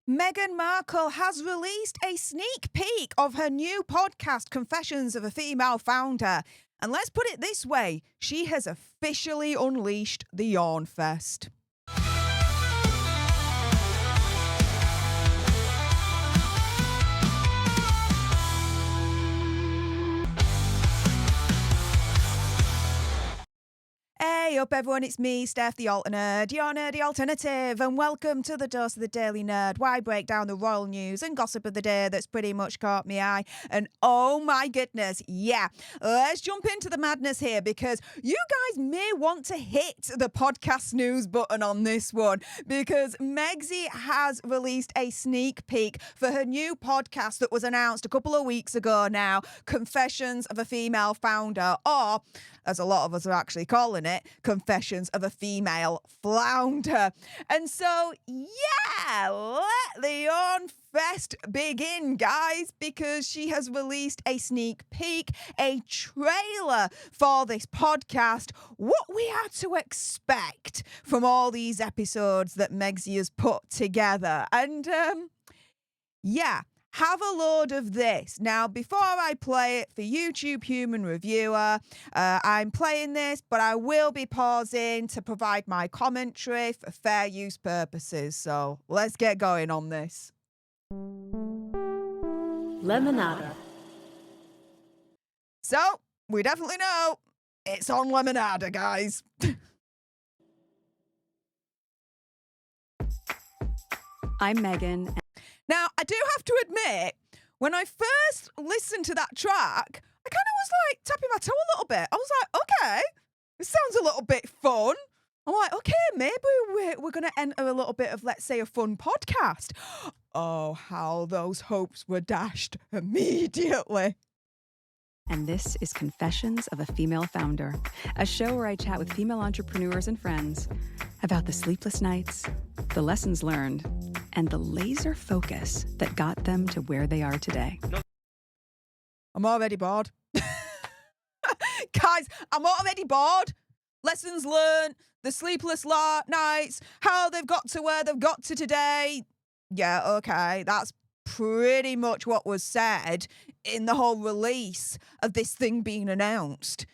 Meghan Markle has released a sneak peek of her new podcast, Confessions of a Female Founder. And let's put it this way, she has officially unleashed the Yawn Fest. Hey up everyone, it's me, Stef The Alter Nerd, your nerdy alternative, and welcome to the Dose of the Daily Nerd, where I break down the royal news and gossip of the day that's pretty much caught my eye. And oh my goodness, yeah, let's jump into the madness here, because you guys may want to hit the podcast snooze button on this one, because Megsy has released a sneak peek for her new podcast that was announced a couple of weeks ago now, Confessions of a Female Founder, or, as a lot of us are actually calling it, Confessions of a Female Flounder. And so, yeah, let the Yawn Fest begin, guys, because she has released a sneak peek, a trailer for this podcast, what we are to expect from all these episodes that Megsy has put together. And, yeah, have a load of this. Now, before I play it for YouTube Human Reviewer, I'm playing this, but I will be pausing to provide my commentary for fair use purposes. So let's get going on this. Lemonada. So, we definitely know it's on Lemonada, guys. I'm Megan. Now, I do have to admit, when I first listened to that track, I kind of was like tapping my toe a little bit. I was like, okay, this sounds a little bit fun. I'm like, okay, maybe we're going to enter a little bit of, let's say, a fun podcast. Oh, how those hopes were dashed immediately. And this is Confessions of a Female Founder, a show where I chat with female entrepreneurs and friends about the sleepless nights, the lessons learned, and the laser focus that got them to where they are today. I'm already bored. Guys, I'm already bored. Lessons learned, the sleepless nights, how they've got to where they've got to today. Yeah, okay, that's pretty much what was said in the whole release of this thing being announced.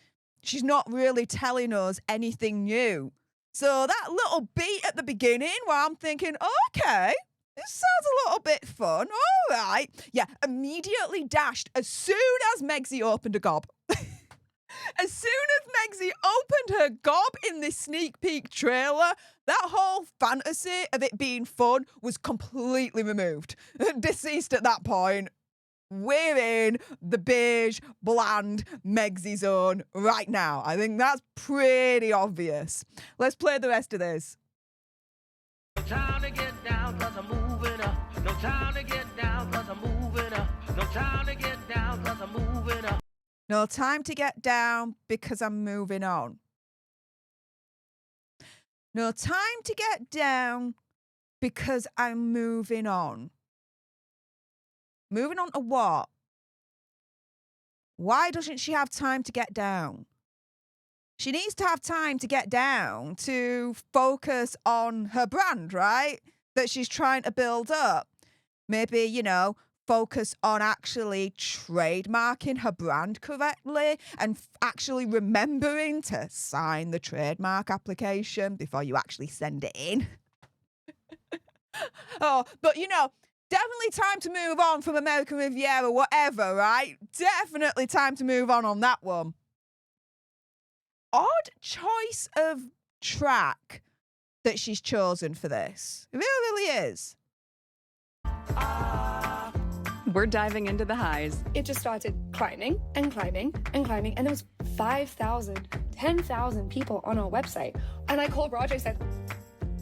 She's not really telling us anything new. So that little beat at the beginning where I'm thinking, okay, this sounds a little bit fun. All right. Yeah, immediately dashed as soon as Megsy opened a gob. As soon as Megsy opened her gob in this sneak peek trailer, that whole fantasy of it being fun was completely removed. Deceased at that point. We're in the beige, bland Megsy zone right now. I think that's pretty obvious. Let's play the rest of this. No time to get down, cause I'm moving up. No time to get down, cause I'm moving up. No time to get down, cause I'm moving up. No time to get down because I'm moving on. No time to get down because I'm moving on. Moving on to what? Why doesn't she have time to get down? She needs to have time to get down to focus on her brand, right? That she's trying to build up. Maybe, you know, focus on actually trademarking her brand correctly and actually remembering to sign the trademark application before you actually send it in. Oh, but you know, definitely time to move on from American Riviera, whatever, right? Definitely time to move on that one. Odd choice of track that she's chosen for this. It really is. We're diving into the highs. It just started climbing and climbing and climbing. And there was 5,000, 10,000 people on our website. And I called Roger and said,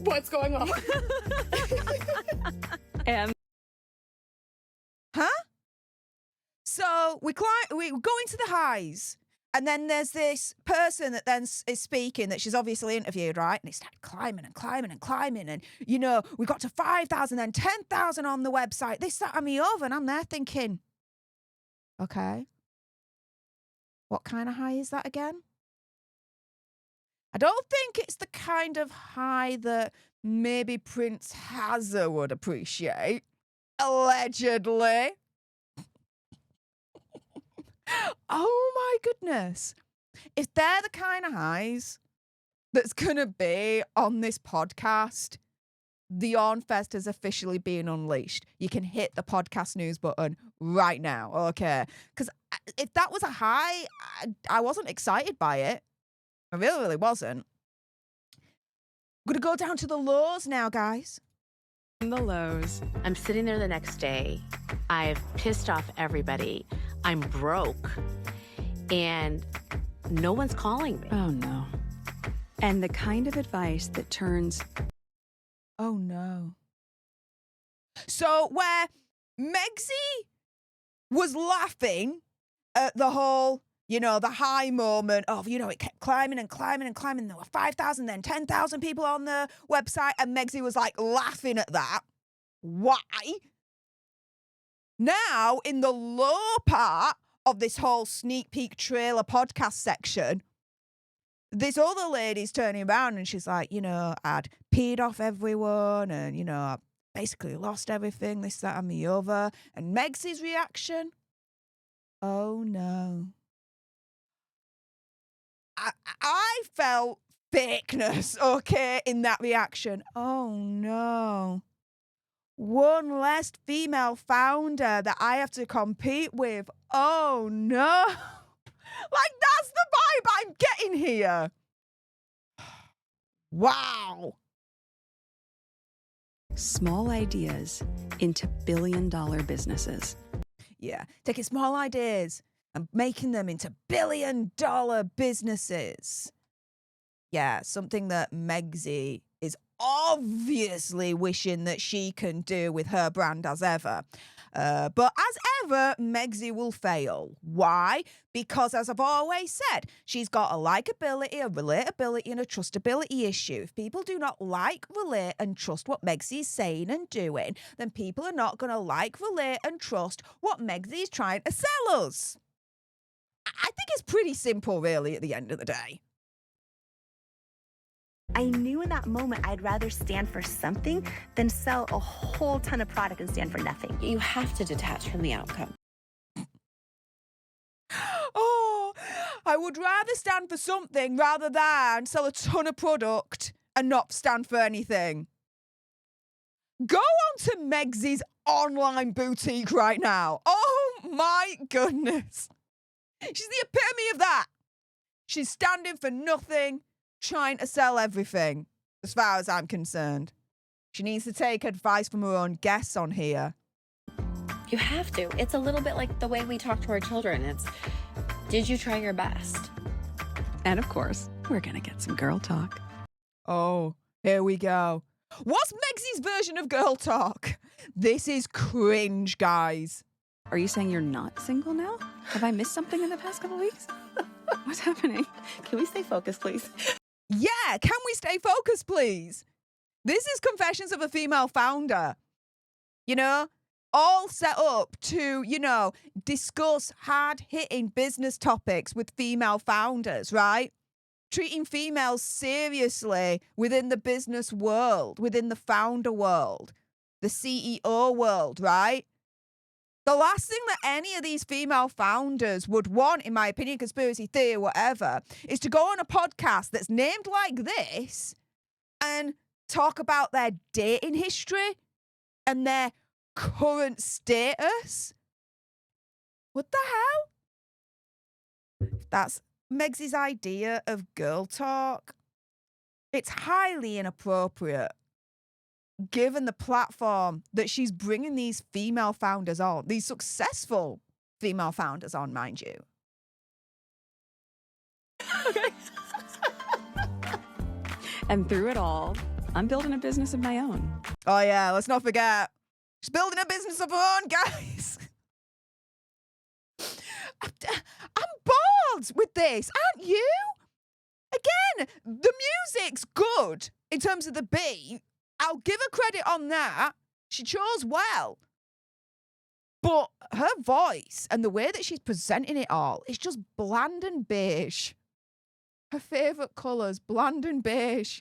what's going on? And Huh? So we go into the highs. And then there's this person that then is speaking that she's obviously interviewed, right? And it started climbing and climbing and climbing. And, you know, we got to 5,000, then 10,000 on the website. This, that, and the other. And I'm there thinking, okay, what kind of high is that again? I don't think it's the kind of high that maybe Prince Hazza would appreciate. Allegedly. Oh my goodness. If they're the kind of highs that's going to be on this podcast, the Yawn Fest has officially been unleashed. You can hit the podcast news button right now, okay? Because if that was a high, I wasn't excited by it. I really, really wasn't. I'm going to go down to the lows now, guys. The lows. I'm sitting there the next day. I've pissed off everybody. I'm broke. And no one's calling me. Oh, no. And the kind of advice that turns... Oh, no. So where Megzy was laughing at the whole, the high moment of, it kept climbing and climbing and climbing. There were 5,000, then 10,000 people on the website. And Megzy was like laughing at that. Why? Now, in the low part of this whole sneak peek trailer podcast section, this other lady's turning around and she's like, I'd peed off everyone and, I basically lost everything, this, that, and the other. And Megsy's reaction, oh, no. I felt fakeness, okay, in that reaction. Oh, no. One less female founder that I have to compete with. Oh, no. Like, that's the vibe I'm getting here. Wow. Small ideas into billion-dollar businesses. Yeah, taking small ideas and making them into billion-dollar businesses. Yeah, something that Megzy is obviously wishing that she can do with her brand as ever. But as ever, Megzy will fail. Why? Because, as I've always said, she's got a likability, a relatability, and a trustability issue. If people do not like, relate, and trust what Megzy is saying and doing, then people are not going to like, relate, and trust what Megzy is trying to sell us. I think it's pretty simple, really, at the end of the day. I knew in that moment I'd rather stand for something than sell a whole ton of product and stand for nothing. You have to detach from the outcome. Oh, I would rather stand for something rather than sell a ton of product and not stand for anything. Go on to Megzy's online boutique right now. Oh my goodness. She's the epitome of that. She's standing for nothing, trying to sell everything, as far as I'm concerned. She needs to take advice from her own guests on here. You have to. It's a little bit like the way we talk to our children. It's, did you try your best? And of course, we're going to get some girl talk. Oh, here we go. What's Megzy's version of girl talk? This is cringe, guys. Are you saying you're not single now? Have I missed something in the past couple weeks? What's happening? Can we stay focused, please? Yeah, can we stay focused, please? This is Confessions of a Female Founder. All set up to, discuss hard-hitting business topics with female founders, right? Treating females seriously within the business world, within the founder world, the CEO world, right? The last thing that any of these female founders would want, in my opinion, conspiracy theory, whatever, is to go on a podcast that's named like this and talk about their dating history and their current status. What the hell? That's Megzy's idea of girl talk. It's highly inappropriate, given the platform that she's bringing these female founders on, these successful female founders on, mind you. Okay. And through it all, I'm building a business of my own. Oh yeah, let's not forget, she's building a business of her own, guys. I'm bored with this, aren't you? Again, the music's good in terms of the beat. I'll give her credit on that. She chose well. But her voice and the way that she's presenting it all is just bland and beige. Her favourite colours, bland and beige.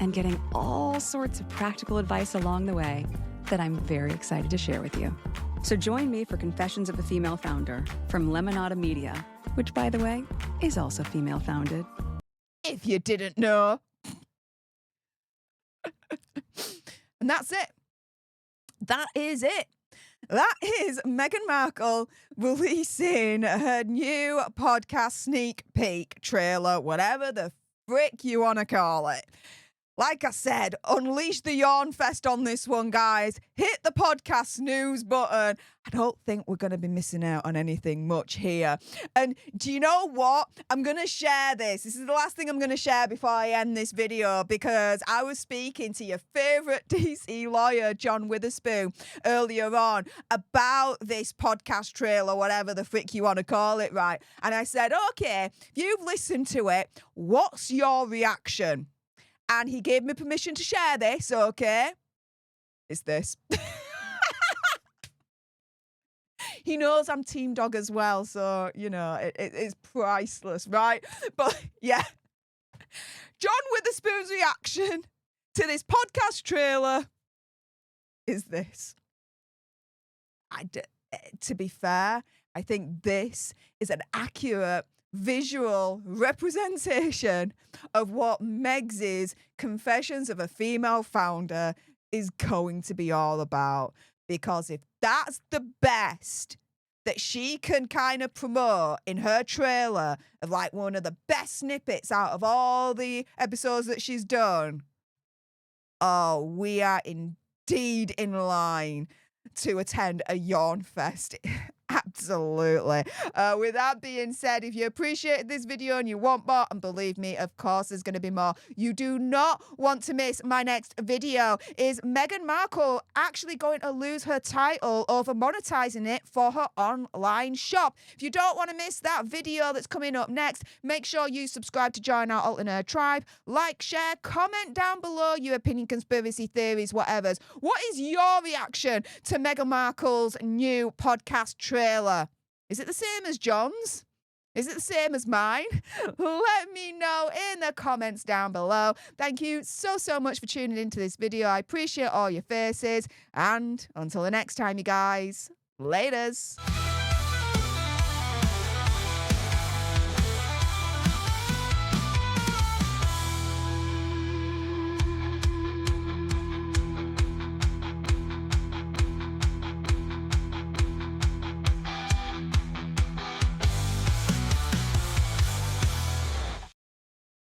and getting all sorts of practical advice along the way that I'm very excited to share with you. So join me for Confessions of a Female Founder from Lemonada Media, which, by the way, is also female-founded. If you didn't know. And that's it. That is it. That is Meghan Markle releasing her new podcast sneak peek trailer, whatever the frick you want to call it. Like I said, unleash the yawn fest on this one, guys. Hit the podcast snooze button. I don't think we're going to be missing out on anything much here. And do you know what? I'm going to share this. This is the last thing I'm going to share before I end this video, because I was speaking to your favourite DC lawyer, John Witherspoon, earlier on about this podcast trailer, whatever the frick you want to call it, right? And I said, okay, if you've listened to it, what's your reaction? And he gave me permission to share this, okay? It's this. He knows I'm Team Dog as well, so, you know, it's priceless, right? But, yeah. John Witherspoon's reaction to this podcast trailer is this. To be fair, I think this is an accurate visual representation of what Meg's Confessions of a Female Founder is going to be all about. Because if that's the best that she can kind of promote in her trailer of like one of the best snippets out of all the episodes that she's done, oh, we are indeed in line to attend a yawn fest. Absolutely. With that being said, if you appreciated this video and you want more, and believe me, of course, there's going to be more, you do not want to miss my next video. Is Meghan Markle actually going to lose her title over monetizing it for her online shop? If you don't want to miss that video that's coming up next, make sure you subscribe to join our Alter Nerd tribe. Like, share, comment down below your opinion, conspiracy theories, whatever's. What is your reaction to Meghan Markle's new podcast trailer? Is it the same as John's? Is it the same as mine? Let me know in the comments down below. Thank you so much for tuning into this video. I appreciate all your faces. And until the next time, you guys, laters.